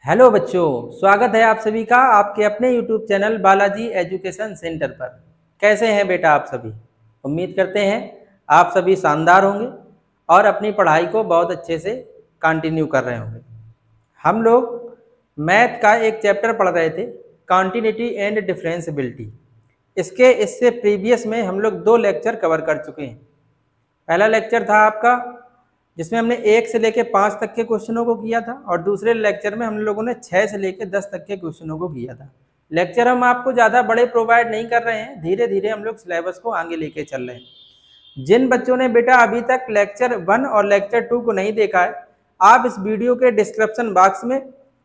Hello बच्चों, स्वागत है आप सभी का आपके अपने YouTube channel Balaji education centre पर। कैसे हैं बेटा आप सभी? उम्मीद करते हैं आप सभी शानदार होंगे और अपनी पढ़ाई को बहुत अच्छे से कंटिन्यू कर रहे होंगे। हम लोग मैथ का एक चैप्टर पढ़ रहे थे, कॉन्टिन्यूटी एंड डिफरेंशियबिलिटी। इससे प्रीवियस में हम लोग 2 लेक्चर कवर कर चुके हैं। पहला लेक्चर था आपका जिसमें हमने 1 से लेकर 5 तक के क्वेश्चनों को किया था और दूसरे लेक्चर में हम लोगों ने 6 से लेकर 10 तक के क्वेश्चनों को किया था। लेक्चर हम आपको ज़्यादा बड़े प्रोवाइड नहीं कर रहे हैं, धीरे धीरे हम लोग सिलेबस को आगे लेके चल रहे हैं। जिन बच्चों ने बेटा अभी तक लेक्चर 1 और लेक्चर 2 को नहीं देखा है, आप इस वीडियो के डिस्क्रिप्शन बॉक्स में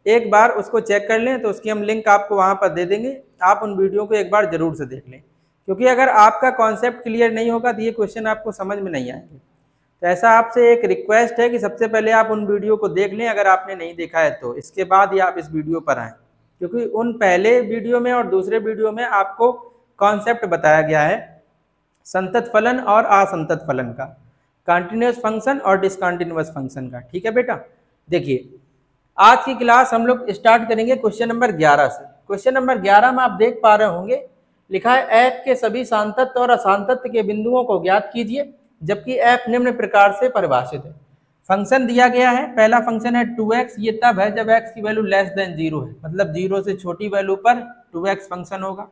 एक बार उसको चेक कर लें, तो उसकी हम लिंक आपको वहाँ पर दे देंगे। आप उन वीडियो को एक बार जरूर से देख लें, क्योंकि अगर आपका कॉन्सेप्ट क्लियर नहीं होगा तो ये क्वेश्चन आपको समझ में नहीं आएंगे। तो ऐसा आपसे एक रिक्वेस्ट है कि सबसे पहले आप उन वीडियो को देख लें, अगर आपने नहीं देखा है तो इसके बाद ही आप इस वीडियो पर आएँ, क्योंकि उन पहले वीडियो में और दूसरे वीडियो में आपको कॉन्सेप्ट बताया गया है संतत फलन और असंतत फलन का, कंटिन्यूअस फंक्शन और डिसकंटिन्यूअस फंक्शन का। ठीक है बेटा, देखिए आज की क्लास हम लोग स्टार्ट करेंगे क्वेश्चन नंबर 11 से। क्वेश्चन नंबर 11 में आप देख पा रहे होंगे लिखा है f के सभी सांतत और असांतत के बिंदुओं को ज्ञात कीजिए, जबकि f निम्न प्रकार से परिभाषित है। फंक्शन दिया गया है, पहला फंक्शन है 2x, ये तब है जब x की वैल्यू लेस देन 0 है, मतलब 0 से छोटी वैल्यू पर 2x फंक्शन होगा।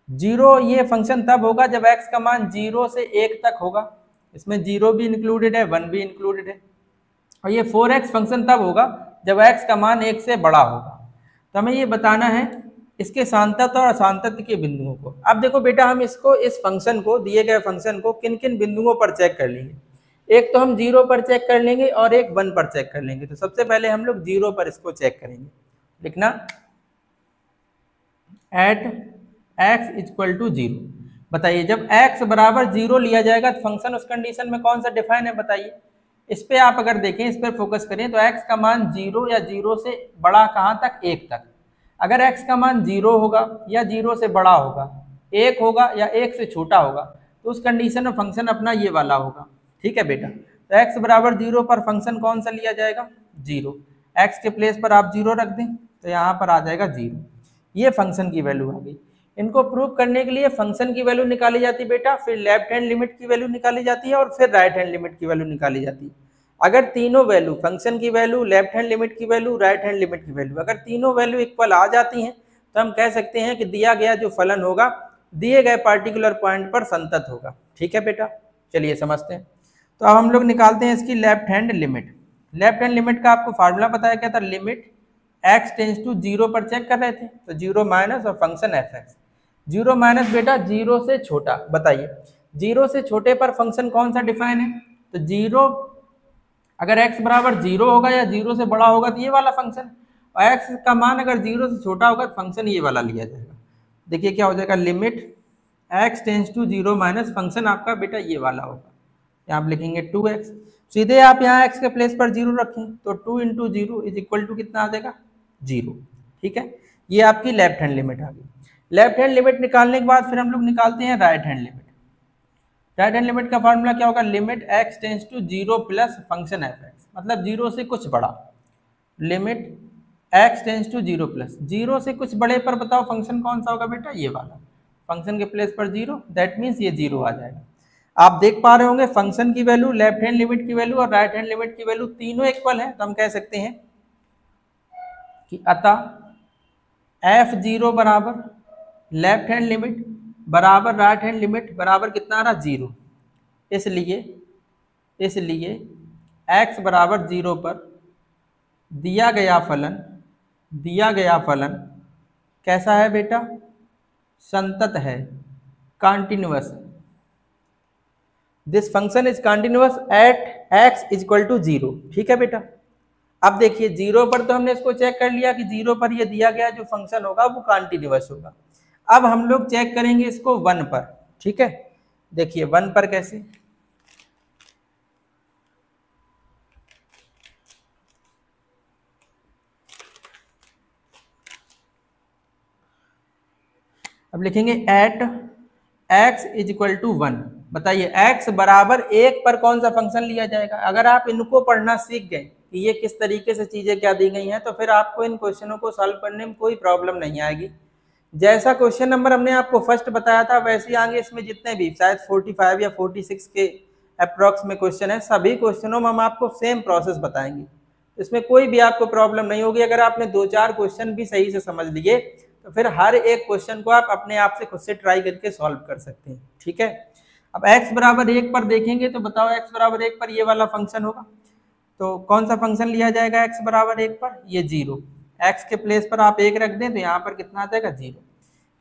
0 ये फंक्शन तब होगा जब x का मान 0 से 1 तक होगा, इसमें 0 भी इंक्लूडेड है, 1 भी इंक्लूडेड है। और ये 4x फंक्शन तब होगा जब x का मान 1 से बड़ा होगा। तो हमें ये बताना है इसके सांतत और असांतत के बिंदुओं को। अब देखो बेटा, हम इसको इस फंक्शन को, दिए गए फंक्शन को किन किन बिंदुओं पर चेक कर लेंगे। एक तो हम 0 पर चेक कर लेंगे और एक 1 पर चेक कर लेंगे। तो सबसे पहले हम लोग 0 पर इसको चेक करेंगे। लिखना एट x इक्वल टू 0। बताइए जब x बराबर 0 लिया जाएगा तो फंक्शन उस कंडीशन में कौन सा डिफाइन है, बताइए। इस पे आप अगर देखें, इस पर फोकस करें तो x का मान 0 या 0 से बड़ा कहाँ तक, 1 तक। अगर x का मान 0 होगा या 0 से बड़ा होगा, 1 होगा या 1 से छोटा होगा, तो उस कंडीशन में फंक्शन अपना ये वाला होगा। ठीक है बेटा, तो x बराबर 0 पर फंक्शन कौन सा लिया जाएगा, 0। x के प्लेस पर आप 0 रख दें तो यहाँ पर आ जाएगा 0। ये फंक्शन की वैल्यू आ गई। इनको प्रूव करने के लिए फंक्शन की वैल्यू निकाली जाती है बेटा, फिर लेफ्ट हैंड लिमिट की वैल्यू निकाली जाती है और फिर राइट हैंड लिमिट की वैल्यू निकाली जाती है। अगर तीनों वैल्यू, फंक्शन की वैल्यू, लेफ्ट हैंड लिमिट की वैल्यू, राइट हैंड लिमिट की वैल्यू, अगर तीनों वैल्यू इक्वल आ जाती हैं तो हम कह सकते हैं कि दिया गया जो फलन होगा दिए गए पार्टिकुलर पॉइंट पर संतत होगा। ठीक है बेटा, चलिए समझते हैं। तो अब हम लोग निकालते हैं इसकी left hand limit. Left hand limit का आपको फार्मूला बताया क्या था, लिमिट x टेंस टू 0 पर चेक कर रहे थे, तो 0 माइनस और फंक्शन fx। 0 माइनस बेटा 0 से छोटा। बताइए 0 से छोटे पर फंक्शन कौन सा डिफाइन है, तो 0 अगर x बराबर 0 होगा या 0 से बड़ा होगा तो ये वाला फंक्शन, और x का मान अगर 0 से छोटा होगा तो फंक्शन ये वाला लिया जाएगा। देखिए क्या हो जाएगा, limit x tends to 0 minus function आपका बेटा ये वाला होगा। यहाँ आप लिखेंगे 2x, सीधे आप यहाँ x के प्लेस पर 0 रखें तो 2 इंटू 0 इज इक्वल टू कितना आ जाएगा, 0। ठीक है, ये आपकी लेफ्ट हैंड लिमिट आ गई। लेफ्ट हैंड लिमिट निकालने के बाद फिर हम लोग निकालते हैं right hand limit. Right hand limit का फार्मूला क्या होगा, limit x tends to 0 plus function fx, मतलब 0 से कुछ बड़ा। Limit x tends to 0 plus 0 से कुछ बड़े पर बताओ फंक्शन कौन सा होगा बेटा, ये वाला। फंक्शन के प्लेस पर 0, दैट मीन्स ये 0 आ जाएगा। आप देख पा रहे होंगे फंक्शन की वैल्यू, लेफ्ट हैंड लिमिट की वैल्यू और राइट हैंड लिमिट की वैल्यू तीनों इक्वल है। तो हम कह सकते हैं कि अतः f0 बराबर लेफ्ट हैंड लिमिट बराबर राइट हैंड लिमिट बराबर कितना आ रहा, 0। इसलिए x बराबर 0 पर दिया गया फलन कैसा है बेटा, संतत है, continuous. This function is continuous at x equal to 0। ठीक है बेटा, अब देखिए 0 पर तो हमने इसको चेक कर लिया कि 0 पर ये दिया गया जो फंक्शन होगा वो कंटिन्यूअस होगा। अब हम लोग चेक करेंगे इसको 1 पर। ठीक है, देखिए 1 पर कैसे, अब लिखेंगे at x is equal to 1। बताइए x बराबर 1 पर कौन सा फंक्शन लिया जाएगा। अगर आप इनको पढ़ना सीख गए कि ये किस तरीके से चीज़ें क्या दी गई हैं, तो फिर आपको इन क्वेश्चनों को सॉल्व करने में कोई प्रॉब्लम नहीं आएगी। जैसा क्वेश्चन नंबर हमने आपको फर्स्ट बताया था वैसे ही आगे इसमें जितने भी शायद 45 या 46 के अप्रॉक्स में क्वेश्चन है, सभी क्वेश्चनों में हम आपको सेम प्रोसेस बताएंगे। इसमें कोई भी आपको प्रॉब्लम नहीं होगी। अगर आपने 2-4 क्वेश्चन भी सही से समझ लिए तो फिर हर एक क्वेश्चन को आप अपने आप से खुद से ट्राई करके सॉल्व कर सकते हैं। ठीक है, अब x बराबर 1 पर देखेंगे तो बताओ x बराबर 1 पर ये वाला फंक्शन होगा, तो कौन सा फंक्शन लिया जाएगा x बराबर 1 पर? ये 0। x के प्लेस पर आप 1 रख दें तो यहाँ पर कितना आ जाएगा? 0।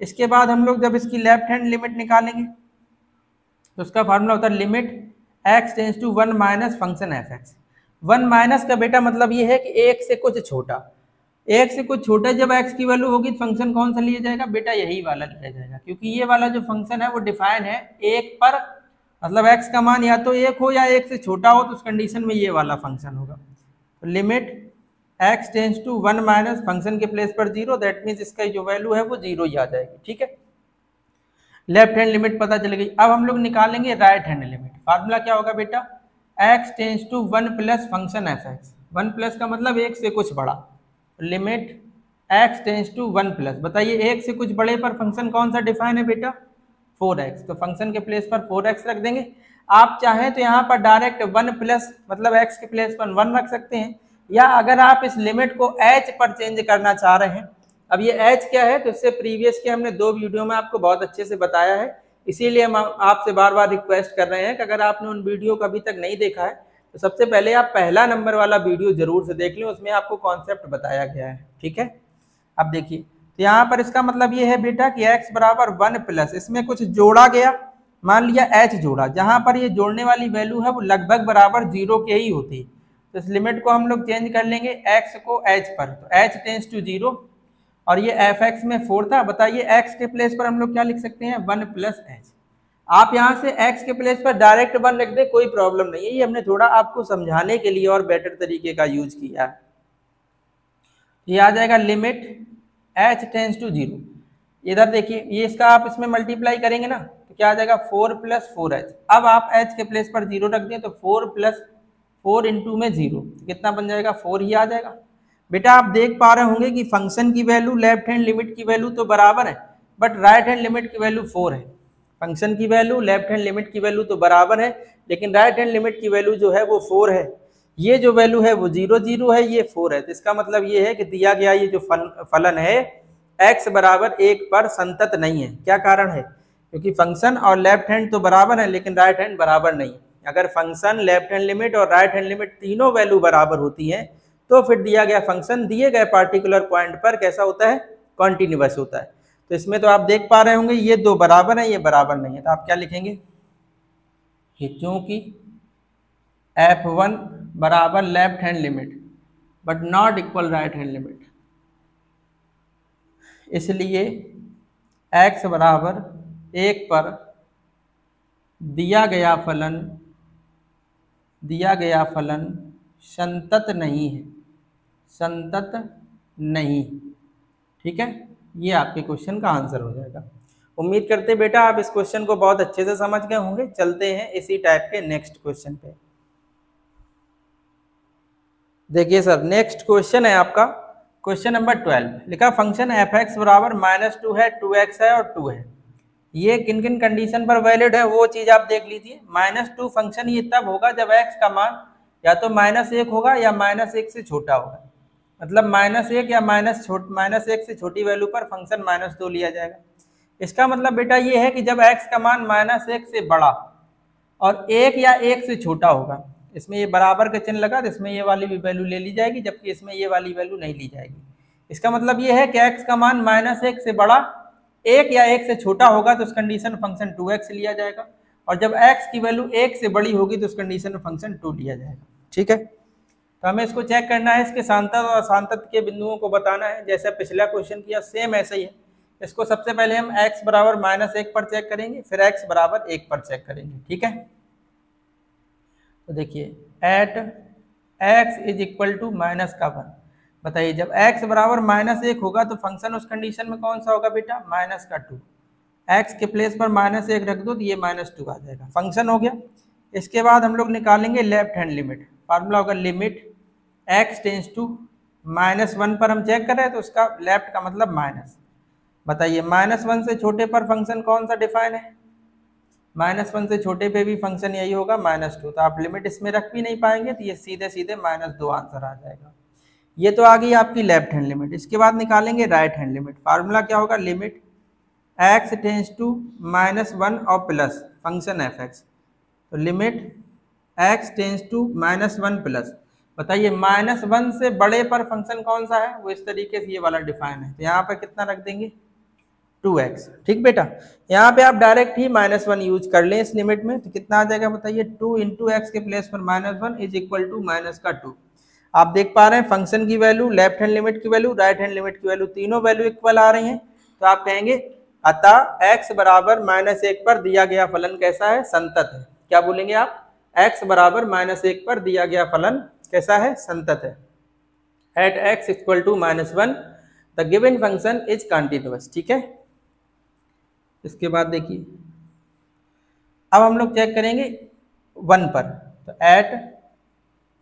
इसके बाद हम लोग जब इसकी लेफ्ट हैंड लिमिट निकालेंगे तो उसका फार्मूला होता है limit x tends to 1 minus function fx। 1 minus का बेटा मतलब ये है कि 1 से कुछ छोटा, 1 से कुछ छोटा जब x की वैल्यू होगी तो फंक्शन कौन सा लिया जाएगा? बेटा यही वाला लिया जाएगा, क्योंकि ये वाला जो फंक्शन है वो डिफाइन है 1 पर, मतलब x का मान या तो 1 हो या 1 से छोटा हो, तो उस कंडीशन में ये वाला फंक्शन होगा। तो limit x tends to 1 minus function के प्लेस पर 0, दैट मीन्स इसका जो वैल्यू है वो 0 ही आ जाएगी। ठीक है, लेफ्ट हैंड लिमिट पता चल गई। अब हम लोग निकालेंगे राइट हैंड लिमिट। फार्मूला क्या होगा बेटा? x tends to 1 plus function fx। 1 plus का मतलब 1 से कुछ बड़ा, limit x tends to 1 plus. बताइए 1 से कुछ बड़े पर फंक्शन कौन सा डिफाइन है बेटा? 4x। तो फंक्शन के प्लेस पर 4x रख देंगे। आप चाहें तो यहाँ पर डायरेक्ट 1 प्लस मतलब x के प्लेस पर 1 रख सकते हैं, या अगर आप इस लिमिट को h पर चेंज करना चाह रहे हैं, अब ये h क्या है तो इससे प्रीवियस के हमने 2 वीडियो में आपको बहुत अच्छे से बताया है, इसीलिए हम आपसे बार बार रिक्वेस्ट कर रहे हैं कि अगर आपने उन वीडियो को अभी तक नहीं देखा है तो सबसे पहले आप पहला नंबर वाला वीडियो जरूर से देख लें, उसमें आपको कॉन्सेप्ट बताया गया है। ठीक है, अब देखिए तो यहाँ पर इसका मतलब ये है बेटा कि x बराबर 1 प्लस, इसमें कुछ जोड़ा गया, मान लिया h जोड़ा, जहाँ पर ये जोड़ने वाली वैल्यू है वो लगभग बराबर 0 के ही होती है, तो इस लिमिट को हम लोग चेंज कर लेंगे x को h पर, तो h टेंस टू 0 और ये fx में 4 था। बताइए x के प्लेस पर हम लोग क्या लिख सकते हैं? 1 प्लस h। आप यहाँ से x के प्लेस पर डायरेक्ट 1 रख दे, कोई प्रॉब्लम नहीं है, ये हमने थोड़ा आपको समझाने के लिए और बेटर तरीके का यूज किया है। ये आ जाएगा लिमिट h टेंस टू 0। इधर देखिए ये इसका आप इसमें मल्टीप्लाई करेंगे ना तो क्या आ जाएगा? 4 प्लस 4h। अब आप h के प्लेस पर 0 रख दें तो 4 प्लस 4 इंटू में 0 कितना बन जाएगा? 4 ही आ जाएगा। बेटा आप देख पा रहे होंगे कि फंक्शन की वैल्यू लेफ्ट हैंड लिमिट की वैल्यू तो बराबर है, बट राइट हैंड लिमिट की वैल्यू 4 है। फंक्शन की वैल्यू लेफ्ट हैंड लिमिट की वैल्यू तो बराबर है, लेकिन राइट हैंड लिमिट की वैल्यू जो है वो 4 है। ये जो वैल्यू है वो 0 0 है, ये 4 है, तो इसका मतलब ये है कि दिया गया ये जो फलन है x बराबर 1 पर संतत नहीं है। क्या कारण है? क्योंकि फंक्शन और लेफ्ट हैंड तो बराबर है लेकिन राइट हैंड बराबर नहीं। अगर फंक्शन लेफ्ट हैंड लिमिट और राइट हैंड लिमिट तीनों वैल्यू बराबर होती है तो फिर दिया गया फंक्शन दिए गए पार्टिकुलर पॉइंट पर कैसा होता है? कॉन्टिन्यूअस होता है। तो इसमें तो आप देख पा रहे होंगे ये 2 बराबर है, ये बराबर नहीं है, तो आप क्या लिखेंगे कि चूंकि f1 बराबर left hand limit but not equal right hand limit, इसलिए x बराबर 1 पर दिया गया फलन संतत नहीं है, संतत नहीं। ठीक है, ये आपके क्वेश्चन का आंसर हो जाएगा। उम्मीद करते बेटा आप इस क्वेश्चन को बहुत अच्छे से समझ गए होंगे। चलते हैं इसी टाइप के नेक्स्ट क्वेश्चन पे। देखिए सर नेक्स्ट क्वेश्चन है आपका क्वेश्चन नंबर 12। लिखा फंक्शन fx बराबर -2 है, 2x है और 2 है। ये किन किन कंडीशन पर वैलिड है वो चीज आप देख लीजिए। -2 फंक्शन ये तब होगा जब x का मान या तो -1 होगा या -1 से छोटा होगा, मतलब -1 या -1 से छोटी वैल्यू पर फंक्शन -2 लिया जाएगा। इसका मतलब बेटा ये है कि जब x का मान -1 से बड़ा और 1 या 1 से छोटा होगा, इसमें ये बराबर का चिन्ह लगा तो इसमें ये वाली भी वैल्यू ले ली जाएगी, जबकि इसमें ये वाली वैल्यू नहीं ली जाएगी। इसका मतलब ये है कि x का मान -1 से बड़ा 1 या 1 से छोटा होगा तो उस कंडीशन में फंक्शन 2x लिया जाएगा, और जब x की वैल्यू 1 से बड़ी होगी तो उस कंडीशन में फंक्शन 2 लिया जाएगा। ठीक है, तो हमें इसको चेक करना है, इसके सांतत और असांतत के बिंदुओं को बताना है। जैसे पिछला क्वेश्चन किया सेम ऐसा ही है। इसको सबसे पहले हम x बराबर -1 पर चेक करेंगे, फिर x बराबर 1 पर चेक करेंगे। ठीक है, तो देखिए at x is equal to -1। बताइए जब x बराबर -1 होगा तो फंक्शन उस कंडीशन में कौन सा होगा बेटा? -2। x के प्लेस पर -1 रख दो तो ये -2 आ जाएगा, फंक्शन हो गया। इसके बाद हम लोग निकालेंगे लेफ्ट हैंड लिमिट। फार्मूला होगा लिमिट x टेंस टू -1 पर हम चेक कर रहे हैं तो उसका लेफ्ट का मतलब माइनस। बताइए -1 से छोटे पर फंक्शन कौन सा डिफाइन है? -1 से छोटे पे भी फंक्शन यही होगा -2। तो आप लिमिट इसमें रख भी नहीं पाएंगे तो ये सीधे सीधे -2 आंसर आ जाएगा। ये तो आ गई आपकी लेफ्ट हैंड लिमिट। इसके बाद निकालेंगे राइट हैंड लिमिट। फार्मूला क्या होगा? लिमिट x टेंस टू -1 और प्लस फंक्शन f(x). तो limit x tends to -1 plus, बताइए -1 से बड़े पर फंक्शन कौन सा है? वो इस तरीके से ये वाला डिफाइन है। तो यहाँ पर कितना रख देंगे? 2x। ठीक बेटा, यहाँ पे आप डायरेक्ट ही -1 यूज कर लें इस लिमिट में, तो कितना आ जाएगा बताइए? 2 × x के प्लेस पर -1 इज इक्वल टू -2। आप देख पा रहे हैं फंक्शन की वैल्यू, लेफ्ट हैंड लिमिट की वैल्यू, राइट हैंड लिमिट की वैल्यू, तीनों वैल्यू इक्वल आ रही हैं। तो आप कहेंगे अतः x बराबर -1 पर दिया गया फलन कैसा है? संतत है। क्या बोलेंगे आप? x बराबर -1 पर दिया गया फलन कैसा है? संतत है। At x equal to -1 the given function is continuous. ठीक है, इसके बाद देखिए अब हम लोग चेक करेंगे 1 पर। तो एट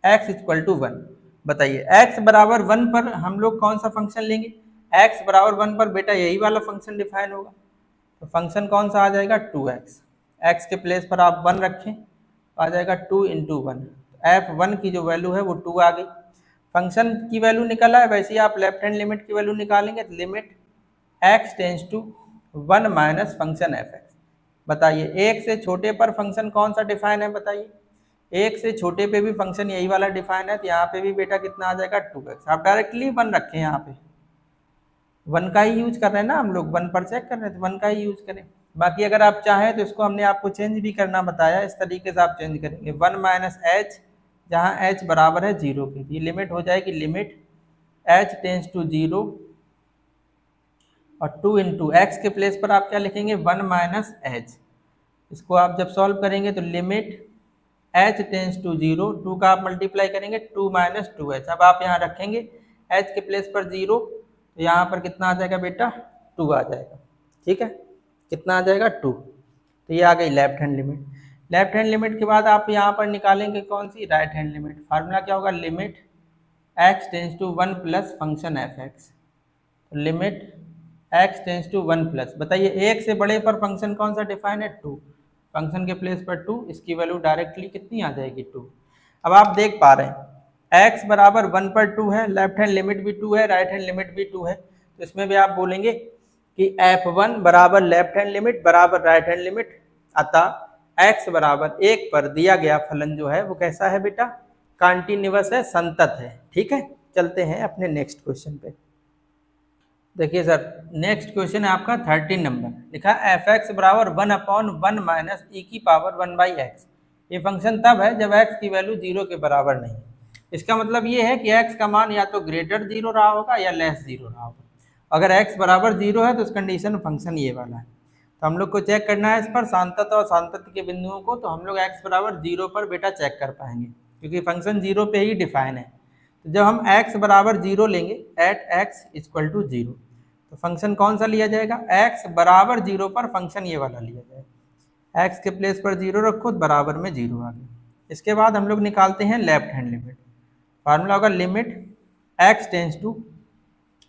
x इक्वल टू 1, बताइए x बराबर 1 पर हम लोग कौन सा फंक्शन लेंगे? x बराबर 1 पर बेटा यही वाला फंक्शन डिफाइन होगा। तो फंक्शन कौन सा आ जाएगा? 2x। x के प्लेस पर आप 1 रखें, आ जाएगा 2 × 1। f1 की जो वैल्यू है वो 2 आ गई। फंक्शन की वैल्यू निकला है, वैसे ही आप लेफ्ट हैंड लिमिट की वैल्यू निकालेंगे। तो limit x tends to 1 minus function f(x). बताइए एक से छोटे पर फंक्शन कौन सा डिफाइन है? बताइए एक से छोटे पे भी फंक्शन यही वाला डिफाइन है। तो यहाँ पे भी बेटा कितना आ जाएगा? 2x। आप डायरेक्टली 1 रखें, यहाँ पे 1 का ही यूज कर रहे हैं ना हम लोग, 1 पर चेक कर रहे हैं तो 1 का ही यूज करें। बाकी अगर आप चाहें तो इसको हमने आपको चेंज भी करना बताया, इस तरीके से आप चेंज करेंगे 1 माइनस h, जहाँ h बराबर है 0 के। ये लिमिट हो जाएगी लिमिट h टेंस टू 0 और 2 × x के प्लेस पर आप क्या लिखेंगे? 1 माइनस h। इसको आप जब सॉल्व करेंगे तो लिमिट h टेंस टू 0, 2 का आप मल्टीप्लाई करेंगे 2 माइनस 2h। अब आप यहाँ रखेंगे h के प्लेस पर 0, तो यहाँ पर कितना आ जाएगा बेटा? 2 आ जाएगा। ठीक है, कितना आ जाएगा? 2। तो ये आ गई left hand limit. Left hand limit के बाद आप यहाँ पर निकालेंगे कौन सी? Right hand limit. फार्मूला क्या होगा? Limit x tends to 1 plus function f(x). Limit x tends to 1 plus, बताइए एक से बड़े पर फंक्शन कौन सा डिफाइन है? 2। फंक्शन के प्लेस पर 2, इसकी वैल्यू डायरेक्टली कितनी आ जाएगी? 2। अब आप देख पा रहे हैं x बराबर 1 पर 2 है, लेफ्ट हैंड लिमिट भी 2 है, राइट हैंड लिमिट भी 2 है। तो इसमें भी आप बोलेंगे कि f1 बराबर लेफ्ट हैंड लिमिट बराबर राइट हैंड लिमिट, अतः x बराबर 1 पर दिया गया फलन जो है वो कैसा है बेटा? कंटिन्यूअस है, संतत है। ठीक है, चलते हैं अपने नेक्स्ट क्वेश्चन पे। देखिए सर, नेक्स्ट क्वेश्चन है आपका 13 नंबर। लिखा f(x) बराबर 1/1 माइनस e की पावर 1/x। ये फंक्शन तब है जब x की वैल्यू 0 के बराबर नहीं। इसका मतलब ये है कि x का मान या तो ग्रेटर 0 रहा होगा या लेस 0 रहा होगा। अगर x बराबर 0 है तो उस कंडीशन में फंक्शन ये वाला है। तो हम लोग को चेक करना है इस पर सांतत और सांतत के बिंदुओं को। तो हम लोग x बराबर 0 पर बेटा चेक कर पाएंगे, क्योंकि फंक्शन 0 पे ही डिफाइन है। तो जब हम x बराबर 0 लेंगे, एट x इक्वल टू 0, तो फंक्शन कौन सा लिया जाएगा? x बराबर 0 पर फंक्शन ये वाला लिया जाएगा। x के प्लेस पर 0 रखो तो बराबर में 0 आ गया। इसके बाद हम लोग निकालते हैं लेफ्ट हैंड लिमिट। फार्मूला होगा limit x tends to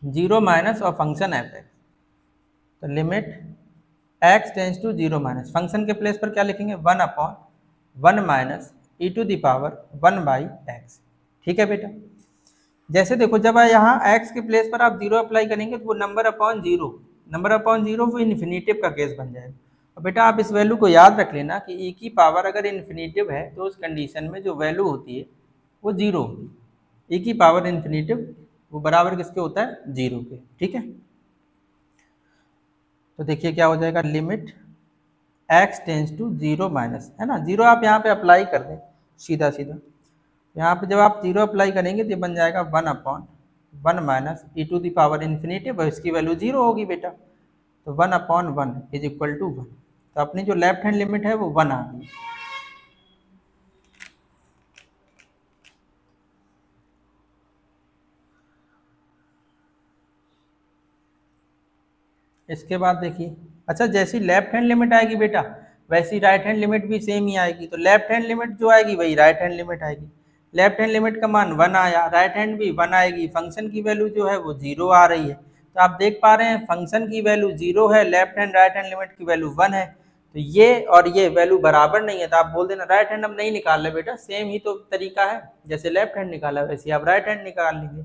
0 minus और फंक्शन f(x). तो limit x tends to 0 minus, function के प्लेस पर क्या लिखेंगे? 1/1 minus e to the power 1/x। ठीक है बेटा, जैसे देखो जब यहाँ x के प्लेस पर आप 0 अप्लाई करेंगे तो वो नंबर अपॉन जीरो वो इन्फिनेटिव का केस बन जाएगा। और बेटा आप इस वैल्यू को याद रख लेना कि e की पावर अगर इन्फिनेटिव है तो उस कंडीशन में जो वैल्यू होती है वो 0 होगी। e की पावर इन्फिनेटिव वो बराबर किसके होता है? 0 के। ठीक है, तो देखिए क्या हो जाएगा? Limit x tends to 0 minus, है ना, 0 आप यहाँ पे अप्लाई कर दें सीधा सीधा। यहाँ पे जब आप 0 अप्लाई करेंगे तो ये बन जाएगा 1/1 minus e to the power infinitive, और इसकी वैल्यू 0 होगी बेटा। तो 1/1 इज इक्वल टू 1। तो अपनी जो लेफ्ट हैंड लिमिट है वो 1 आ गई। इसके बाद देखिए, अच्छा जैसी लेफ्ट हैंड लिमिट आएगी बेटा वैसी राइट हैंड लिमिट भी सेम ही आएगी। तो लेफ्ट हैंड लिमिट जो आएगी वही राइट हैंड लिमिट आएगी। लेफ्ट हैंड लिमिट का मान 1 आया, राइट हैंड भी 1 आएगी, फंक्शन की वैल्यू जो है वो 0 आ रही है। तो आप देख पा रहे हैं फंक्शन की वैल्यू 0 है, left hand right hand limit की वैल्यू 1 है। तो ये और ये वैल्यू बराबर नहीं है, तो आप बोल देना राइट हैंड हम नहीं निकाल रहे बेटा, सेम ही तो तरीका है, जैसे लेफ्ट हैंड निकाला वैसे आप राइट हैंड निकाल लेंगे।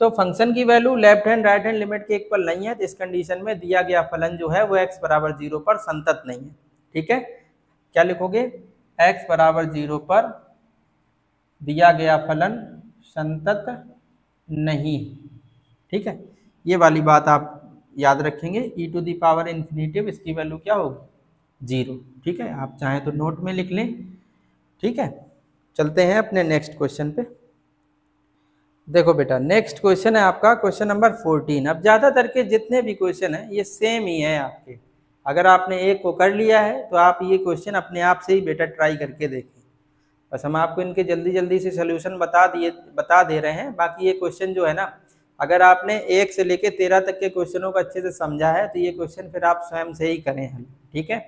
तो फंक्शन की value left hand right hand limit के इक्वल नहीं है, तो इस कंडीशन में दिया गया फलन जो है वो x बराबर 0 पर संतत नहीं है। ठीक है, क्या लिखोगे, x बराबर 0 पर दिया गया फलन संतत नहीं। ठीक है, ये वाली बात आप याद रखेंगे, e to the power infinitive इसकी वैल्यू क्या होगी 0। ठीक है, आप चाहें तो नोट में लिख लें। ठीक है, चलते हैं अपने नेक्स्ट क्वेश्चन पे। देखो बेटा नेक्स्ट क्वेश्चन है आपका क्वेश्चन नंबर 14। अब ज़्यादातर के जितने भी क्वेश्चन हैं ये सेम ही है आपके, अगर आपने एक को कर लिया है तो आप ये क्वेश्चन अपने आप से ही बेटा ट्राई करके देखें। बस हम आपको इनके जल्दी जल्दी से सोल्यूशन बता दे रहे हैं। बाकी ये क्वेश्चन जो है ना, अगर आपने 1 से लेकर 13 तक के क्वेश्चनों को अच्छे से समझा है तो ये क्वेश्चन फिर आप स्वयं से ही करें हल। ठीक है,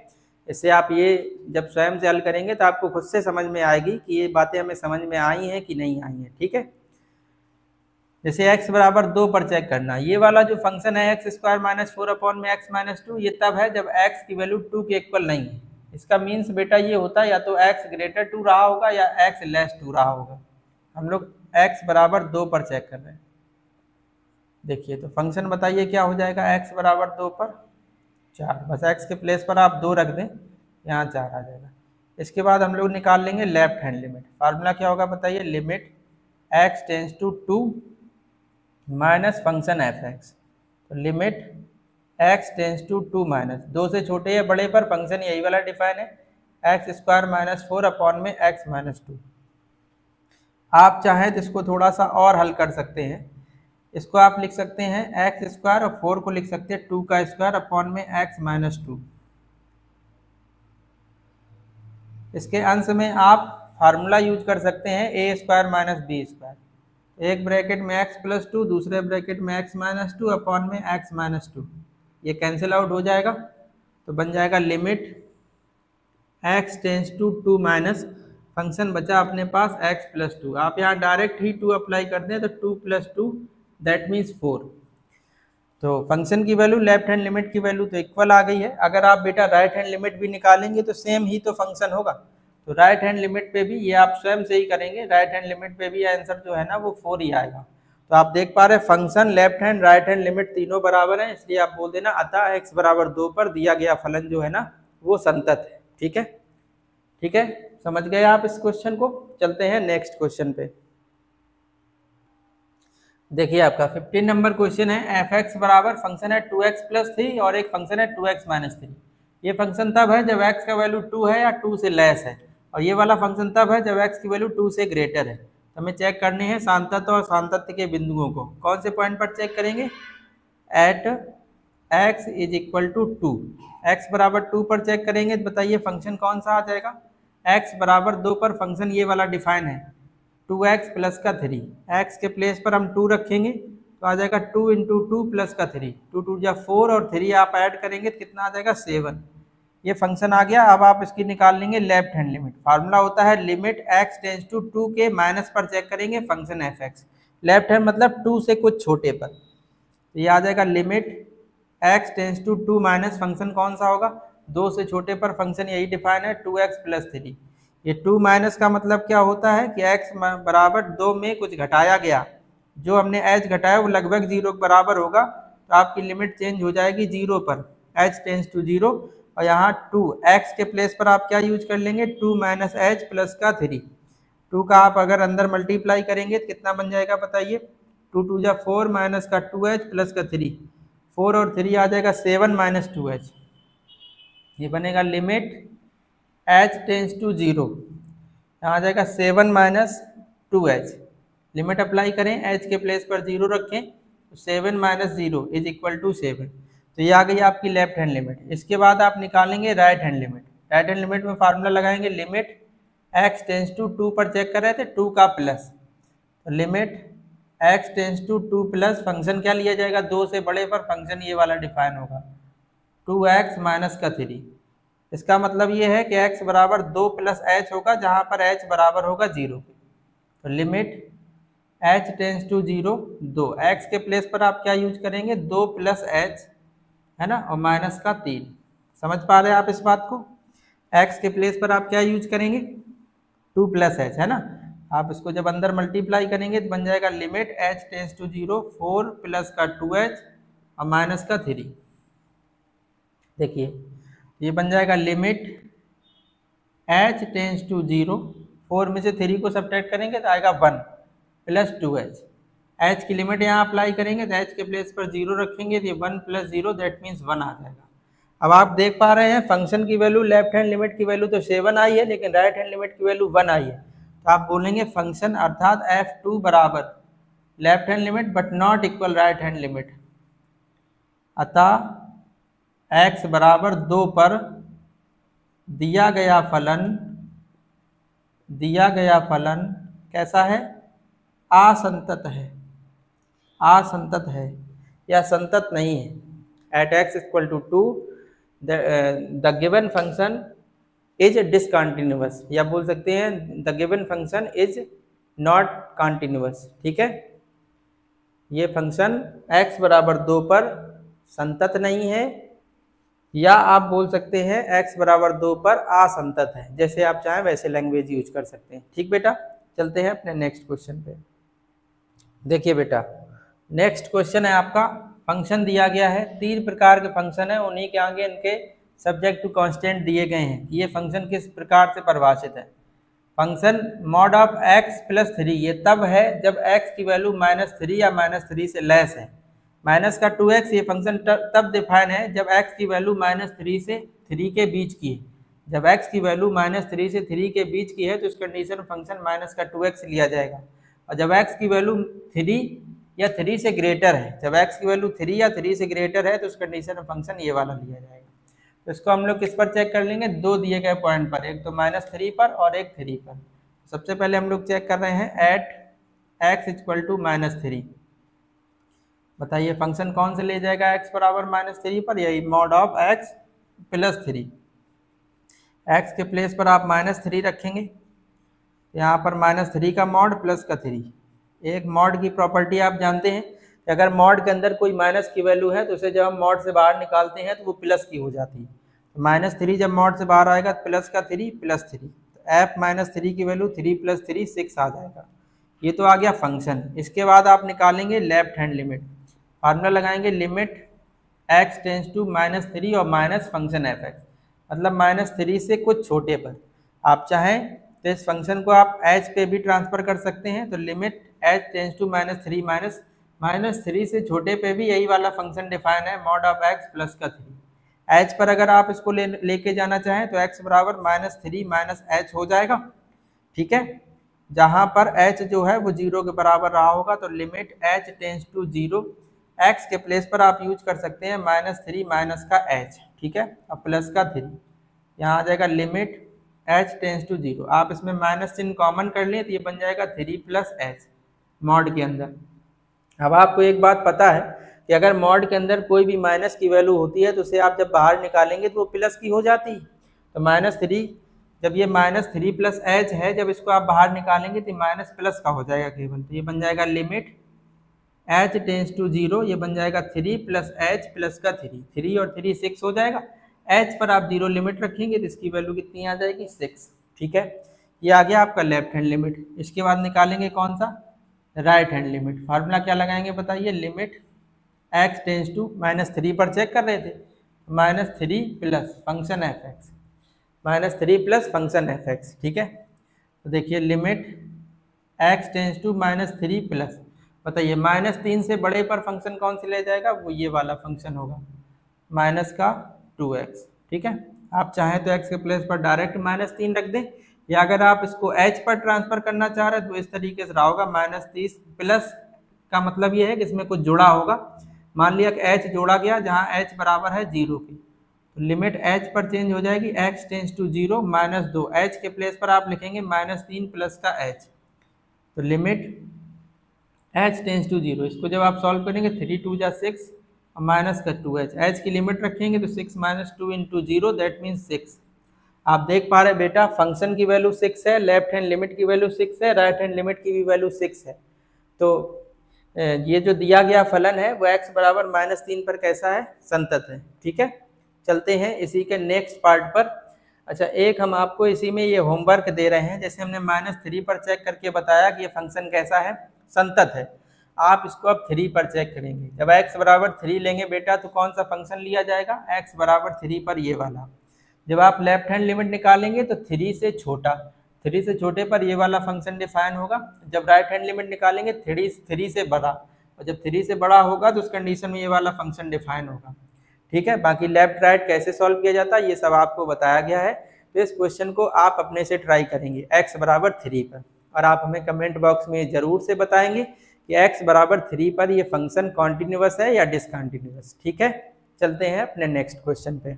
इससे आप ये जब स्वयं से हल करेंगे तो आपको खुद से समझ में आएगी कि ये बातें हमें समझ में आई हैं कि नहीं आई हैं। ठीक है, जैसे x बराबर 2 पर चेक करना, ये वाला जो फंक्शन है x स्क्वायर माइनस 4 अपॉन में x माइनस 2, ये तब है जब x की वैल्यू 2 के इक्वल नहीं है। इसका मीन्स बेटा ये होता है या तो x ग्रेटर 2 रहा होगा या x लेस 2 रहा होगा। हम लोग x बराबर 2 पर चेक कर रहे हैं। देखिए तो फंक्शन बताइए क्या हो जाएगा, x बराबर 2 पर 4, बस x के प्लेस पर आप 2 रख दें, यहाँ 4 आ जाएगा। इसके बाद हम लोग निकाल लेंगे लेफ्ट हैंड लिमिट। फार्मूला क्या होगा बताइए, limit x tends to 2 minus function F X. तो limit x tends to 2 minus 2 से छोटे या बड़े पर फंक्शन यही वाला डिफाइन है, एक्स स्क्वायर माइनस 4 अपॉन में x माइनस 2। आप चाहें तो इसको थोड़ा सा और हल कर सकते हैं, इसको आप लिख सकते हैं एक्स स्क्वायर और 4 को लिख सकते हैं 2 का स्क्वायर अपॉन में x माइनस 2। इसके अंश में आप फार्मूला यूज कर सकते हैं a square minus b square, एक ब्रैकेट में x प्लस 2, दूसरे ब्रैकेट में x माइनस 2 अपॉन में x माइनस 2, ये कैंसिल आउट हो जाएगा तो बन जाएगा limit x tends to 2 minus function बचा अपने पास x प्लस 2। आप यहाँ डायरेक्ट ही 2 अप्लाई कर दें तो 2 प्लस 2 दैट मीन्स 4। तो फंक्शन की वैल्यू लेफ्ट हैंड लिमिट की वैल्यू तो इक्वल आ गई है। अगर आप बेटा राइट हैंड लिमिट भी निकालेंगे तो सेम ही तो फंक्शन होगा, तो राइट हैंड लिमिट पे भी ये आप स्वयं से ही करेंगे, राइट हैंड लिमिट पे भी आंसर जो है ना वो 4 ही आएगा। तो आप देख पा रहे हैं function left hand right hand limit तीनों बराबर हैं, इसलिए आप बोल देना अतः x बराबर 2 पर दिया गया फलन जो है ना वो संतत है। ठीक है, ठीक है, समझ गए आप इस क्वेश्चन को। चलते हैं नेक्स्ट क्वेश्चन पे। देखिए आपका 15 नंबर क्वेश्चन है, एफ एक्स बराबर फंक्शन है 2x प्लस 3 और एक फंक्शन है 2x माइनस 3। ये फंक्शन तब है जब x का वैल्यू 2 है या 2 से लेस है, और ये वाला फंक्शन तब है जब x की वैल्यू 2 से ग्रेटर है। तो हमें चेक करने हैं सांतत्य और सांतत्य के बिंदुओं को। कौन से पॉइंट पर चेक करेंगे, at x is equal to 2, x बराबर 2 पर चेक करेंगे तो बताइए फंक्शन कौन सा आ जाएगा, x बराबर 2 पर फंक्शन ये वाला डिफाइन है 2x प्लस का 3, x के प्लेस पर हम 2 रखेंगे तो आ जाएगा 2 इंटू 2 प्लस का 3, 2 2 या 4 और 3 आप ऐड करेंगे तो कितना आ जाएगा 7। ये फंक्शन आ गया। अब आप इसकी निकाल लेंगे लेफ्ट हैंड लिमिट। फार्मूला होता है लिमिट x टेंस टू 2 के माइनस पर चेक करेंगे function F x, left hand मतलब 2 से कुछ छोटे पर। तो ये आ जाएगा limit x tends to 2 minus function कौन सा होगा, 2 से छोटे पर फंक्शन यही डिफाइन है 2x प्लस 3। ये 2 माइनस का मतलब क्या होता है कि x बराबर 2 में कुछ घटाया गया, जो हमने h घटाया वो लगभग 0 के बराबर होगा, तो आपकी लिमिट चेंज हो जाएगी 0 पर, h टेंस टू 0। और यहाँ 2 x के प्लेस पर आप क्या यूज कर लेंगे 2 माइनस h प्लस का 3। 2 का आप अगर अंदर मल्टीप्लाई करेंगे तो कितना बन जाएगा बताइए, 2 2 या 4 माइनस का 2h प्लस का 3, 4 और 3 आ जाएगा 7 माइनस 2h। ये बनेगा लिमिट h टेंस टू 0, यहाँ आ जाएगा 7 माइनस 2h। लिमिट अप्लाई करें, h के प्लेस पर 0 रखें तो 7 माइनस 0 इज इक्वल टू 7। तो ये आ गई आपकी लेफ्ट हैंड लिमिट। इसके बाद आप निकालेंगे right hand limit. Right hand limit में फार्मूला लगाएंगे लिमिट x टेंस टू 2 पर चेक कर रहे थे 2 का प्लस, तो limit x tends to 2 plus function क्या लिया जाएगा 2 से बड़े पर फंक्शन ये वाला डिफाइन होगा 2x माइनस का 3। इसका मतलब ये है कि x बराबर 2 प्लस h होगा, जहाँ पर h बराबर होगा 0। तो limit h tends to 0 2, x के प्लेस पर आप क्या यूज करेंगे 2 प्लस h, है ना, और माइनस का 3। समझ पा रहे हैं आप इस बात को? x के प्लेस पर आप क्या यूज करेंगे 2 प्लस h, है ना। आप इसको जब अंदर मल्टीप्लाई करेंगे तो बन जाएगा limit h tends to 0 4 plus का 2h और माइनस का 3। देखिए ये बन जाएगा लिमिट h टेंस टू 0, 4 में से 3 को सब्ट्रैक्ट करेंगे तो आएगा 1 प्लस 2h। h की लिमिट यहाँ अप्लाई करेंगे तो h के प्लेस पर 0 रखेंगे तो ये 1 प्लस 0 दैट मीन्स 1 आ जाएगा। अब आप देख पा रहे हैं फंक्शन की वैल्यू, लेफ्ट हैंड लिमिट की वैल्यू तो 7 आई है, लेकिन राइट हैंड लिमिट की वैल्यू 1 आई है। तो आप बोलेंगे फंक्शन अर्थात f2 बराबर left hand limit but not equal right hand limit, अतः x बराबर 2 पर दिया गया फलन कैसा है, असंतत है, असंतत है या संतत नहीं है। At x equal to 2 the given function is discontinuous, या बोल सकते हैं the given function is not continuous. ठीक है, ये फंक्शन x बराबर 2 पर संतत नहीं है, या आप बोल सकते हैं x बराबर 2 पर असंतत है। जैसे आप चाहें वैसे लैंग्वेज यूज कर सकते हैं। ठीक बेटा, चलते हैं अपने नेक्स्ट क्वेश्चन पे। देखिए बेटा, नेक्स्ट क्वेश्चन है आपका, फंक्शन दिया गया है, 3 प्रकार के फंक्शन है, उन्हीं के आगे इनके सब्जेक्ट टू कांस्टेंट दिए गए हैं। ये फंक्शन किस प्रकार से परिभाषित है। Function mod of x plus 3, ये तब है जब x की वैल्यू -3 या -3 से लेस है। माइनस का 2x, ये फंक्शन तब डिफाइन है जब x की वैल्यू -3 से 3 के बीच की है। जब x की वैल्यू -3 से 3 के बीच की है तो इस कंडीशन में फंक्शन माइनस का 2x लिया जाएगा। और जब x की वैल्यू 3 या 3 से ग्रेटर है, जब x की वैल्यू 3 या 3 से ग्रेटर है तो उस कंडीशन में फंक्शन ये वाला लिया जाएगा। तो इसको हम लोग किस पर चेक कर लेंगे, 2 दिए गए पॉइंट पर, एक तो -3 पर और एक 3 पर। सबसे पहले हम लोग चेक कर रहे हैं एट x इक्वल टू -3। बताइए फंक्शन कौन से ले जाएगा x बराबर -3 पर, यही mod of x plus 3। x के प्लेस पर आप -3 रखेंगे, यहाँ पर -3 का मॉड प्लस का 3। एक मॉड की प्रॉपर्टी आप जानते हैं कि अगर मॉड के अंदर कोई माइनस की वैल्यू है तो उसे जब हम मॉड से बाहर निकालते हैं तो वो प्लस की हो जाती है। तो -3 जब मॉड से बाहर आएगा तो प्लस का 3 प्लस 3, तो f -3 की वैल्यू 3 प्लस 3 6 आ जाएगा। ये तो आ गया फंक्शन। इसके बाद आप निकालेंगे लेफ्ट हैंड लिमिट, फार्मूला लगाएंगे लिमिट x टेंस टू -3 और माइनस फंक्शन fx, मतलब -3 से कुछ छोटे पर। आप चाहें तो इस फंक्शन को आप h पे भी ट्रांसफर कर सकते हैं। तो लिमिट h टेंस टू -3 -3 से छोटे पे भी यही वाला फंक्शन डिफाइन है, मॉड ऑफ x प्लस का 3। h पर अगर आप इसको लेके जाना चाहें तो x बराबर -3 -h हो जाएगा। ठीक है, जहां पर h जो है वो 0 के बराबर रहा होगा तो limit h tends to 0, x के प्लेस पर आप यूज कर सकते हैं -3 माइनस का h। ठीक है, और प्लस का 3, यहाँ आ जाएगा लिमिट h टेंस टू 0। आप इसमें माइनस चिन्ह कॉमन कर लें तो ये बन जाएगा 3 प्लस h मॉड के अंदर। अब आपको एक बात पता है कि अगर मॉड के अंदर कोई भी माइनस की वैल्यू होती है तो उसे आप जब बाहर निकालेंगे तो वो प्लस की हो जाती है। तो -3, जब ये -3 प्लस h है, जब इसको आप बाहर निकालेंगे तो माइनस प्लस का हो जाएगा केवल। तो ये बन जाएगा लिमिट h टेंस टू 0, ये बन जाएगा 3 प्लस h प्लस का 3, 3 और 3 6 हो जाएगा। h पर आप 0 लिमिट रखेंगे तो इसकी वैल्यू कितनी आ जाएगी 6। ठीक है, ये आ गया आपका लेफ्ट हैंड लिमिट। इसके बाद निकालेंगे कौन सा, राइट हैंड लिमिट। फार्मूला क्या लगाएंगे बताइए, लिमिट x टेंस टू -3 पर चेक कर रहे थे, -3 plus function fx, -3 plus function fx। ठीक है, तो देखिए limit x tends to -3 plus, बताइए -3 से बड़े पर फंक्शन कौन से ले जाएगा, वो ये वाला फंक्शन होगा माइनस का 2x। ठीक है, आप चाहें तो x के प्लेस पर डायरेक्ट -3 रख दें, या अगर आप इसको h पर ट्रांसफर करना चाह रहे हैं तो इस तरीके से रहा होगा। -30 प्लस का मतलब ये है कि इसमें कुछ जुड़ा होगा। मान लिया कि h जोड़ा गया जहां h बराबर है 0 के, तो लिमिट h पर चेंज हो जाएगी, x टेंस टू 0 -2, h के प्लेस पर आप लिखेंगे -3 प्लस का h। तो लिमिट h टेंस टू 0, इसको जब आप सॉल्व करेंगे 3 2 जा 6 और माइनस का 2h, h की लिमिट रखेंगे तो 6 - 2 × 0 दैट मीन्स 6। आप देख पा रहे हैं बेटा फंक्शन की वैल्यू 6 है, लेफ्ट हैंड लिमिट की वैल्यू 6 है, राइट हैंड लिमिट की भी वैल्यू 6 है। तो ये जो दिया गया फलन है वो x बराबर -3 पर कैसा है, संतत है। ठीक है, चलते हैं इसी के नेक्स्ट पार्ट पर। अच्छा, एक हम आपको इसी में ये होमवर्क दे रहे हैं, जैसे हमने -3 पर चेक करके बताया कि ये फंक्शन कैसा है, संतत है। आप इसको अब 3 पर चेक करेंगे। जब x बराबर 3 लेंगे बेटा तो कौन सा फंक्शन लिया जाएगा, x बराबर 3 पर ये वाला। जब आप लेफ्ट हैंड लिमिट निकालेंगे तो 3 से छोटा, 3 से छोटे पर ये वाला फंक्शन डिफाइन होगा। जब राइट हैंड लिमिट निकालेंगे 3 से बड़ा, और जब 3 से बड़ा होगा तो उस कंडीशन में ये वाला फंक्शन डिफाइन होगा। ठीक है, बाकी लेफ्ट राइट कैसे सॉल्व किया जाता है ये सब आपको बताया गया है। तो इस क्वेश्चन को आप अपने से ट्राई करेंगे x बराबर 3 पर, और आप हमें कमेंट बॉक्स में जरूर से बताएंगे कि x बराबर 3 पर ये फंक्शन कॉन्टिन्यूअस है या डिसकंटिन्यूअस। ठीक है, चलते हैं अपने नेक्स्ट क्वेश्चन पे।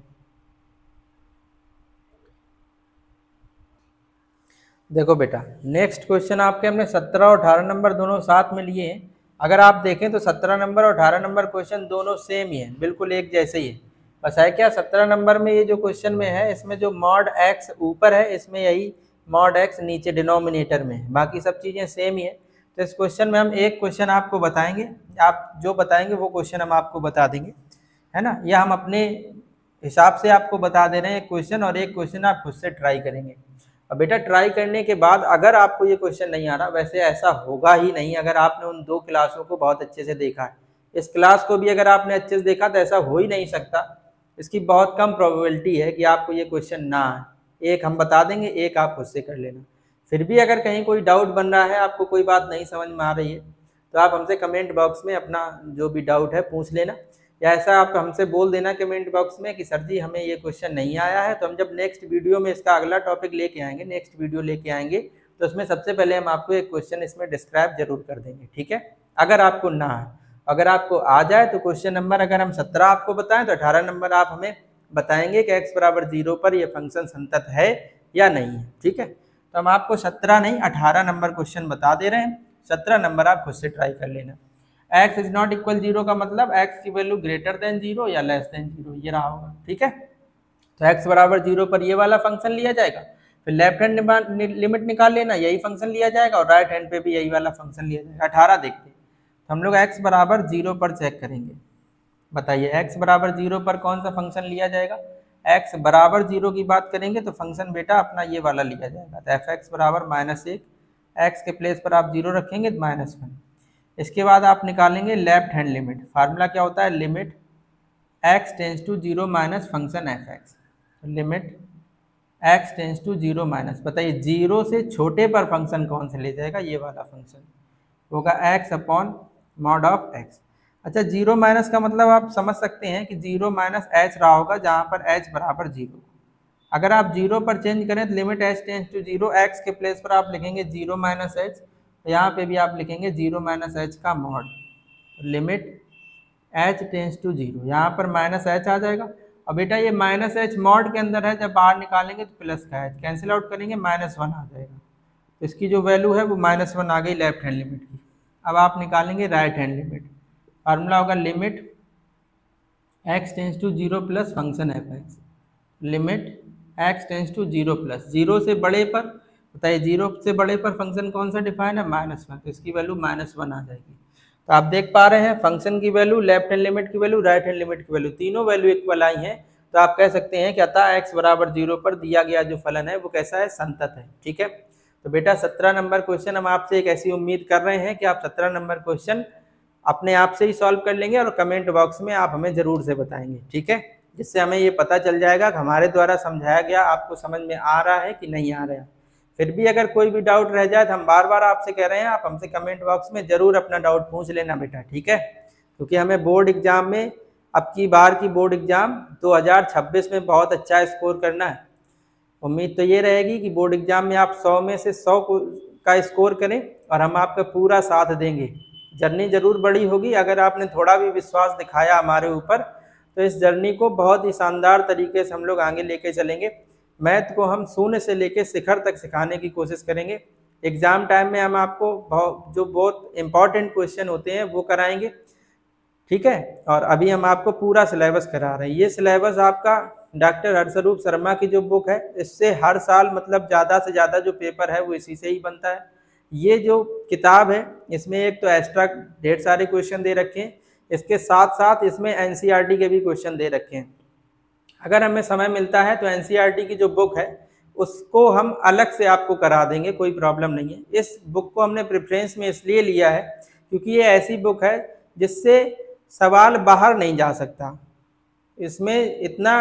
देखो बेटा, नेक्स्ट क्वेश्चन आपके हमने 17 और 18 नंबर दोनों साथ में लिए हैं। अगर आप देखें तो 17 नंबर और 18 नंबर क्वेश्चन दोनों सेम ही है, बिल्कुल एक जैसे ही है। बस है क्या, 17 नंबर में ये जो क्वेश्चन में है इसमें जो मॉड x ऊपर है, इसमें यही मॉड x नीचे डिनोमिनेटर में है, बाकी सब चीज़ें सेम ही है। तो इस क्वेश्चन में हम एक क्वेश्चन आपको बताएंगे, आप जो बताएंगे वो क्वेश्चन हम आपको बता देंगे, है ना। यह हम अपने हिसाब से आपको बता दे रहे हैं एक क्वेश्चन, और एक क्वेश्चन आप खुद से ट्राई करेंगे। अब बेटा ट्राई करने के बाद अगर आपको ये क्वेश्चन नहीं आ रहा, वैसे ऐसा होगा ही नहीं अगर आपने उन 2 क्लासों को बहुत अच्छे से देखा है, इस क्लास को भी अगर आपने अच्छे से देखा तो ऐसा हो ही नहीं सकता। इसकी बहुत कम प्रोबेबिलिटी है कि आपको ये क्वेश्चन ना आए। एक हम बता देंगे, एक आप खुद से कर लेना। फिर भी अगर कहीं कोई डाउट बन रहा है, आपको कोई बात नहीं समझ में आ रही है, तो आप हमसे कमेंट बॉक्स में अपना जो भी डाउट है पूछ लेना, या ऐसा आप हमसे बोल देना कमेंट बॉक्स में कि सर जी हमें ये क्वेश्चन नहीं आया है। तो हम जब नेक्स्ट वीडियो में इसका अगला टॉपिक लेके आएंगे, नेक्स्ट वीडियो लेके आएंगे, तो उसमें सबसे पहले हम आपको एक क्वेश्चन इसमें डिस्क्राइब जरूर कर देंगे। ठीक है, अगर आपको ना आए, अगर आपको आ जाए तो क्वेश्चन नंबर अगर हम 17 आपको बताएं तो 18 नंबर आप हमें बताएंगे कि x बराबर 0 पर यह फंक्शन संतत है या नहीं है। ठीक है, तो हम आपको 17 नहीं 18 नंबर क्वेश्चन बता दे रहे हैं, 17 नंबर आप खुद से ट्राई कर लेना। x इज नॉट इक्वल 0 का मतलब x की वैल्यू ग्रेटर देन 0 या लेस देन 0 ये रहा होगा। ठीक है, तो x बराबर 0 पर ये वाला फंक्शन लिया जाएगा, फिर लेफ्ट हैंड लिमिट निकाल लेना, यही फंक्शन लिया जाएगा, और राइट हैंड पे भी यही वाला फंक्शन लिया जाएगा। 18 देखते हैं, तो हम लोग x बराबर 0 पर चेक करेंगे। बताइए x बराबर 0 पर कौन सा फंक्शन लिया जाएगा। x बराबर 0 की बात करेंगे तो फंक्शन बेटा अपना ये वाला लिया जाएगा, तो f(x) बराबर -1, x के प्लेस पर आप 0 रखेंगे तो -1। इसके बाद आप निकालेंगे लेफ्ट हैंड लिमिट। फार्मूला क्या होता है, limit x tends to 0 minus function f(x), limit x tends to 0 minus, बताइए 0 से छोटे पर फंक्शन कौन से ले जाएगा, ये वाला फंक्शन होगा x upon mod of x। अच्छा, 0 माइनस का मतलब आप समझ सकते हैं कि 0 माइनस h रहा होगा, जहाँ पर h बराबर 0। अगर आप 0 पर चेंज करें तो limit h tends to 0, x के प्लेस पर आप लिखेंगे 0 माइनस h, यहाँ पे भी आप लिखेंगे 0 माइनस h का mod, limit h tends to 0, यहाँ पर माइनस h आ जाएगा। और बेटा ये माइनस h मॉड के अंदर है, जब बाहर निकालेंगे तो प्लस का h कैंसिल आउट करेंगे, -1 आ जाएगा। तो इसकी जो वैल्यू है वो -1 आ गई लेफ्ट हैंड लिमिट की। अब आप निकालेंगे राइट हैंड लिमिट। फार्मूला होगा limit x tends to 0 plus function f(x), limit x tends to 0 plus 0 से बड़े पर, बताइए 0 से बड़े पर फंक्शन कौन सा डिफाइन है, -1, तो इसकी वैल्यू -1 आ जाएगी। तो आप देख पा रहे हैं फंक्शन की वैल्यू, लेफ्ट हैंड लिमिट की वैल्यू, राइट हैंड लिमिट की वैल्यू, तीनों वैल्यू इक्वल आई हैं। तो आप कह सकते हैं कि अतः x बराबर 0 पर दिया गया जो फलन है वो कैसा है, संतत है। ठीक है, तो बेटा 17 नंबर क्वेश्चन हम आपसे एक ऐसी उम्मीद कर रहे हैं कि आप 17 नंबर क्वेश्चन अपने आप से ही सॉल्व कर लेंगे, और कमेंट बॉक्स में आप हमें ज़रूर से बताएंगे। ठीक है, जिससे हमें ये पता चल जाएगा कि हमारे द्वारा समझाया गया आपको समझ में आ रहा है कि नहीं आ रहा है। फिर भी अगर कोई भी डाउट रह जाए तो हम बार बार आपसे कह रहे हैं, आप हमसे कमेंट बॉक्स में ज़रूर अपना डाउट पूछ लेना बेटा। ठीक है, क्योंकि हमें बोर्ड एग्जाम में, अब की बार की बोर्ड एग्जाम 2026 में बहुत अच्छा स्कोर करना है। उम्मीद तो ये रहेगी कि बोर्ड एग्जाम में आप 100 में से 100 का स्कोर करें, और हम आपका पूरा साथ देंगे। जर्नी ज़रूर बड़ी होगी, अगर आपने थोड़ा भी विश्वास दिखाया हमारे ऊपर तो इस जर्नी को बहुत ही शानदार तरीके से हम लोग आगे लेके चलेंगे। मैथ को हम शून्य से लेके शिखर तक सिखाने की कोशिश करेंगे। एग्ज़ाम टाइम में हम आपको बहुत इम्पॉर्टेंट क्वेश्चन होते हैं वो कराएंगे। ठीक है, और अभी हम आपको पूरा सिलेबस करा रहे हैं। ये सिलेबस आपका डॉक्टर हर्षरूप शर्मा की जो बुक है, इससे हर साल मतलब ज़्यादा से ज़्यादा जो पेपर है वो इसी से ही बनता है। ये जो किताब है इसमें एक तो एक्स्ट्रा ढेर सारे क्वेश्चन दे रखे हैं, इसके साथ साथ इसमें एनसीईआरटी के भी क्वेश्चन दे रखे हैं। अगर हमें समय मिलता है तो एनसीईआरटी की जो बुक है उसको हम अलग से आपको करा देंगे, कोई प्रॉब्लम नहीं है। इस बुक को हमने प्रेफरेंस में इसलिए लिया है क्योंकि ये ऐसी बुक है जिससे सवाल बाहर नहीं जा सकता। इसमें इतना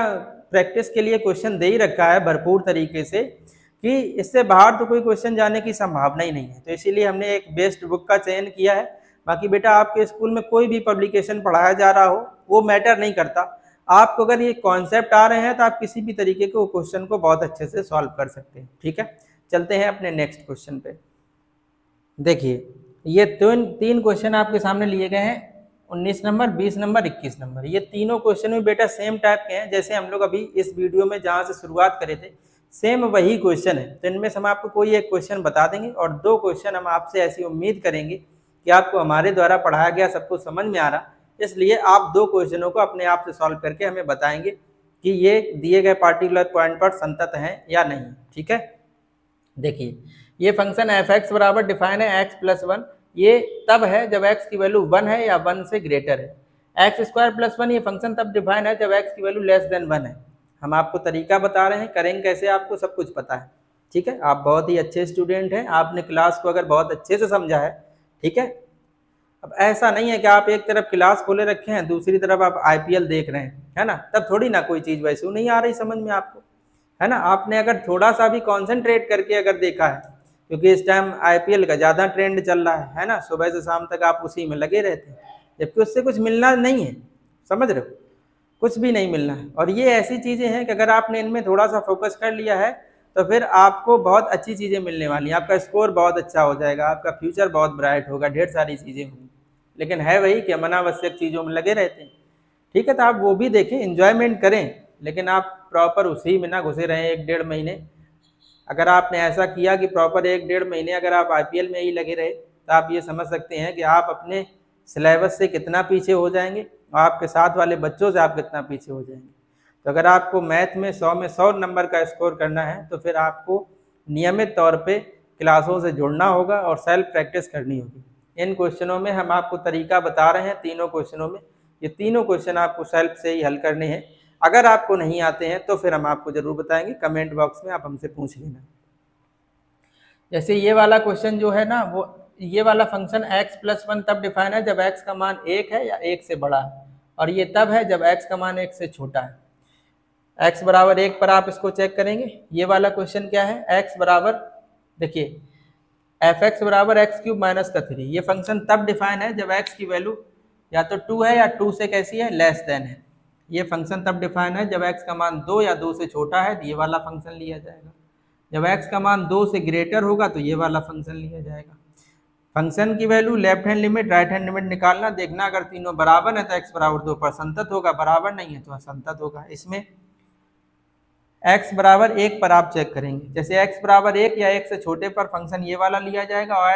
प्रैक्टिस के लिए क्वेश्चन दे ही रखा है भरपूर तरीके से कि इससे बाहर तो कोई क्वेश्चन जाने की संभावना ही नहीं है। तो इसीलिए हमने एक बेस्ट बुक का चयन किया है। बाकी बेटा आपके स्कूल में कोई भी पब्लिकेशन पढ़ाया जा रहा हो वो मैटर नहीं करता, आपको अगर ये कॉन्सेप्ट आ रहे हैं तो आप किसी भी तरीके के क्वेश्चन को बहुत अच्छे से सॉल्व कर सकते हैं। ठीक है, चलते हैं अपने नेक्स्ट क्वेश्चन पे। देखिए ये तीन क्वेश्चन आपके सामने लिए गए हैं, 19 नंबर, 20 नंबर, 21 नंबर। ये तीनों क्वेश्चन भी बेटा सेम टाइप के हैं जैसे हम लोग अभी इस वीडियो में जहाँ से शुरुआत करे थे, सेम वही क्वेश्चन है। तो इनमें से हम आपको कोई एक क्वेश्चन बता देंगे और दो क्वेश्चन हम आपसे ऐसी उम्मीद करेंगे कि आपको हमारे द्वारा पढ़ाया गया सब कुछ समझ में आ रहा, इसलिए आप दो क्वेश्चनों को अपने आप से सॉल्व करके हमें बताएंगे कि ये दिए गए पार्टिकुलर पॉइंट पर संतत हैं या नहीं। ठीक है, देखिए ये फंक्शन एफ एक्स बराबर डिफाइन है एक्स प्लस 1, ये तब है जब x की वैल्यू 1 है या 1 से ग्रेटर है। एक्स स्क्वायर प्लस 1 ये फंक्शन तब डिफाइन है जब x की वैल्यू लेस देन 1 है। हम आपको तरीका बता रहे हैं, करेंगे कैसे आपको सब कुछ पता है। ठीक है, आप बहुत ही अच्छे स्टूडेंट हैं, आपने क्लास को अगर बहुत अच्छे से समझा है। ठीक है, अब ऐसा नहीं है कि आप एक तरफ क्लास खोले रखे हैं दूसरी तरफ आप IPL देख रहे हैं, है ना, तब थोड़ी ना कोई चीज़ वैसे नहीं आ रही समझ में आपको, है ना। आपने अगर थोड़ा सा भी कॉन्सेंट्रेट करके अगर देखा है, क्योंकि इस टाइम IPL का ज़्यादा ट्रेंड चल रहा है ना, सुबह से शाम तक आप उसी में लगे रहते हैं, जबकि उससे कुछ मिलना नहीं है, समझ रहे हो, कुछ भी नहीं मिलना है। और ये ऐसी चीज़ें हैं कि अगर आपने इनमें थोड़ा सा फोकस कर लिया है तो फिर आपको बहुत अच्छी चीज़ें मिलने वाली हैं, आपका स्कोर बहुत अच्छा हो जाएगा, आपका फ्यूचर बहुत ब्राइट होगा, ढेर सारी चीज़ें होंगी। लेकिन है वही कि अनावश्यक चीज़ों में लगे रहते हैं। ठीक है, तो आप वो भी देखें, इन्जॉयमेंट करें, लेकिन आप प्रॉपर उसी में ना घुसे रहें 1-1.5 महीने। अगर आपने ऐसा किया कि प्रॉपर 1-1.5 महीने अगर आप IPL में ही लगे रहे तो आप ये समझ सकते हैं कि आप अपने सिलेबस से कितना पीछे हो जाएंगे और आपके साथ वाले बच्चों से आप कितना पीछे हो जाएंगे। तो अगर आपको मैथ में 100 नंबर का स्कोर करना है तो फिर आपको नियमित तौर पे क्लासों से जुड़ना होगा और सेल्फ प्रैक्टिस करनी होगी। इन क्वेश्चनों में हम आपको तरीका बता रहे हैं, तीनों क्वेश्चनों में, ये तीनों क्वेश्चन आपको सेल्फ से ही हल करने हैं। अगर आपको नहीं आते हैं तो फिर हम आपको जरूर बताएंगे, कमेंट बॉक्स में आप हमसे पूछ लेना। जैसे ये वाला क्वेश्चन जो है ना, वो ये वाला फंक्शन x प्लस 1 तब डिफाइन है जब x का मान 1 है या 1 से बड़ा है, और ये तब है जब x का मान 1 से छोटा है। x बराबर 1 पर आप इसको चेक करेंगे। ये वाला क्वेश्चन क्या है, x बराबर, देखिए एफ एक्स बराबर एक्स क्यूब माइनस का 3, ये फंक्शन तब डिफाइन है जब x की वैल्यू या तो 2 है या 2 से कैसी है, लेस देन है। ये फंक्शन तब डिफाइन है जब x का मान 2 या 2 से छोटा है, तो ये वाला फंक्शन लिया जाएगा। जब x का मान 2 से ग्रेटर होगा तो ये वाला फंक्शन लिया जाएगा। फंक्शन की value left hand limit right hand limit निकालना, देखना अगर तीनों बराबर है तो x बराबर 2 पर संतत होगा, बराबर नहीं है तो असंतत होगा। इसमें x बराबर 1 पर आप चेक करेंगे, जैसे x बराबर 1 या 1 से छोटे पर फंक्शन ये वाला लिया जाएगा, और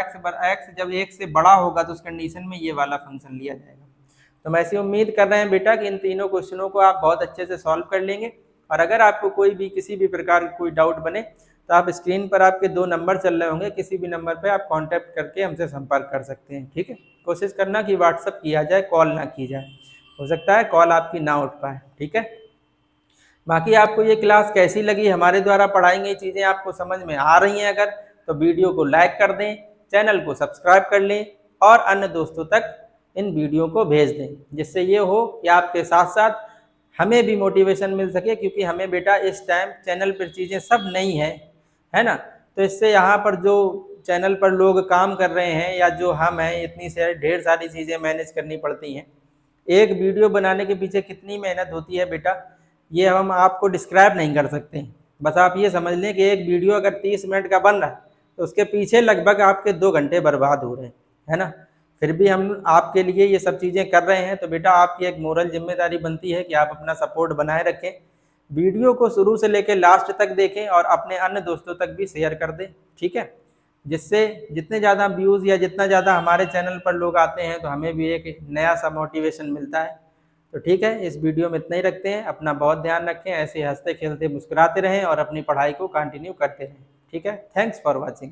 x जब 1 से बड़ा होगा तो उस कंडीशन में ये वाला फंक्शन लिया जाएगा। तो मैं ऐसी उम्मीद कर रहे हैं बेटा कि इन तीनों क्वेश्चनों को आप बहुत अच्छे से सॉल्व कर लेंगे। और अगर आपको कोई भी किसी भी प्रकार की कोई डाउट बने तो आप स्क्रीन पर आपके 2 नंबर चल रहे होंगे, किसी भी नंबर पे आप कांटेक्ट करके हमसे संपर्क कर सकते हैं। ठीक है, कोशिश करना कि व्हाट्सअप किया जाए, कॉल ना की जाए, हो सकता है कॉल आपकी ना उठ पाए। ठीक है, बाकी आपको ये क्लास कैसी लगी, हमारे द्वारा पढ़ाई गई चीज़ें आपको समझ में आ रही हैं अगर, तो वीडियो को लाइक कर दें, चैनल को सब्सक्राइब कर लें और अन्य दोस्तों तक इन वीडियो को भेज दें, जिससे ये हो कि आपके साथ साथ हमें भी मोटिवेशन मिल सके, क्योंकि हमें बेटा इस टाइम चैनल पर चीज़ें सब नई हैं, है ना। तो इससे यहाँ पर जो चैनल पर लोग काम कर रहे हैं या जो हम हैं, इतनी से ढेर सारी चीज़ें मैनेज करनी पड़ती हैं। एक वीडियो बनाने के पीछे कितनी मेहनत होती है बेटा, ये हम आपको डिस्क्राइब नहीं कर सकते। बस आप ये समझ लें कि एक वीडियो अगर 30 मिनट का बन रहा है तो उसके पीछे लगभग आपके 2 घंटे बर्बाद हो रहे हैं, है ना। फिर भी हम आपके लिए ये सब चीज़ें कर रहे हैं, तो बेटा आपकी एक मोरल जिम्मेदारी बनती है कि आप अपना सपोर्ट बनाए रखें, वीडियो को शुरू से लेकर लास्ट तक देखें और अपने अन्य दोस्तों तक भी शेयर कर दें। ठीक है, जिससे जितने ज़्यादा व्यूज़ या जितना ज़्यादा हमारे चैनल पर लोग आते हैं तो हमें भी एक नया सा मोटिवेशन मिलता है। तो ठीक है, इस वीडियो में इतना ही रखते हैं। अपना बहुत ध्यान रखें, ऐसे हंसते खेलते मुस्कुराते रहें और अपनी पढ़ाई को कंटिन्यू करते रहें। ठीक है, थैंक्स फॉर वॉचिंग।